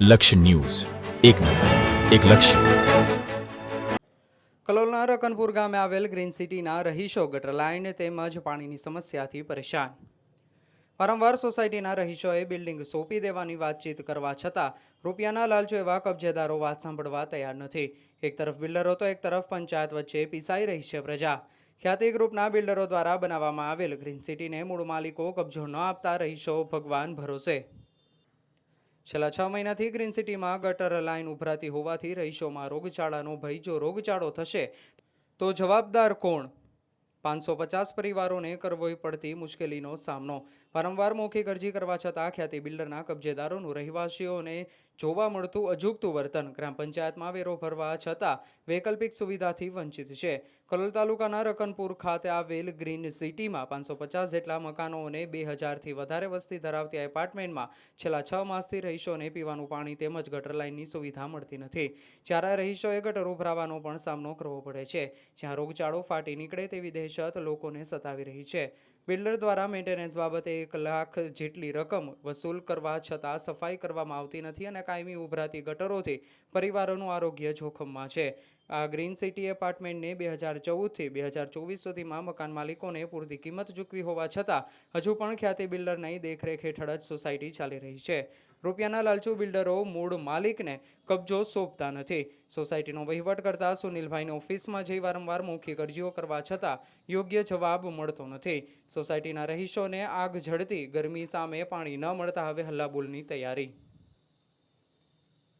લક્ષ્ય ન્યૂઝ, એક નજર, એક લક્ષ્ય. કલોલના રકનપુર ગામે આવેલ ગ્રીન સિટીના રહીશો ગટર લાઇન તેમજ પાણીની સમસ્યાથી પરેશાન. વારંવાર સોસાયટીના રહીશોએ બિલ્ડિંગ સોંપી દેવાની વાતચીત કરવા છતાં રૂપિયાના લાલચુ એવા કબજેદારો વાત સાંભળવા તૈયાર નથી. એક તરફ બિલ્ડરો તો એક તરફ પંચાયત વચ્ચે પીસાઈ રહી છે પ્રજા. ખ્યાતિ ગ્રુપના બિલ્ડરો દ્વારા બનાવવામાં આવેલ ગ્રીન સિટીને મૂળ માલિકો કબજો ન આપતા રહીશો ભગવાન ભરોસે. છેલ્લા 6 મહિનાથી ગ્રીન સિટીમાં ગટર લાઇન ઉભરાતી હોવાથી રહીશોમાં રોગચાળાનો ભય. જો રોગચાળો થશે તો જવાબદાર કોણ? 550 પરિવારોને કરવો પડતી મુશ્કેલીનો સામનો. વારંવાર મૌખિક અરજી કરવા છતાં ખ્યાતિ બિલ્ડરના કબજેદારોનું રહેવાસીઓને જોવા મળતું અજુગતું વર્તન. ગ્રામ પંચાયતમાં વેરો ભરવા છતાં વૈકલ્પિક સુવિધાથી વંચિત છે. કલોલ તાલુકાના રકનપુર ખાતે આવેલ ગ્રીન સિટીમાં 550 જેટલા મકાનો અને 2000થી વધારે વસ્તી ધરાવતી એપાર્ટમેન્ટમાં છેલ્લા 6 માસથી રહીશોને પીવાનું પાણી તેમજ ગટર લાઇનની સુવિધા મળતી નથી. જ્યારે રહીશોએ ગટર ઉભરાવાનો પણ સામનો કરવો પડે છે. જ્યાં રોગચાળો ફાટી નીકળે તેવી દહેશત લોકોને સતાવી રહી છે. બિલ્ડર દ્વારા મેન્ટેનન્સ બાબતે 1 લાખ જેટલી રકમ વસૂલ કરવા છતાં સફાઈ કરવામાં આવતી નથી અને કાયમી ઉભરાતી ગટરોથી પરિવારોનું આરોગ્ય જોખમમાં છે. આ ગ્રીન સિટી એપાર્ટમેન્ટને 2014થી 2024 સુધીમાં મકાન માલિકોને પૂરતી કિંમત ચૂકવી હોવા છતાં હજુ પણ ખ્યાતિ બિલ્ડરની દેખરેખ હેઠળ જ સોસાયટી ચાલી રહી છે. રૂપિયાના લાલચુ બિલ્ડરો મૂળ માલિકને કબજો સોંપતા નથી. સોસાયટીનો વહીવટ કરતા સુનિલભાઈની ઓફિસમાં જઈ વારંવાર મૌખિક અરજીઓ કરવા છતાં યોગ્ય જવાબ મળતો નથી. સોસાયટીના રહીશોને આગ ઝળતી ગરમી સામે પાણી ન મળતા હવે હલ્લાબોલની તૈયારી.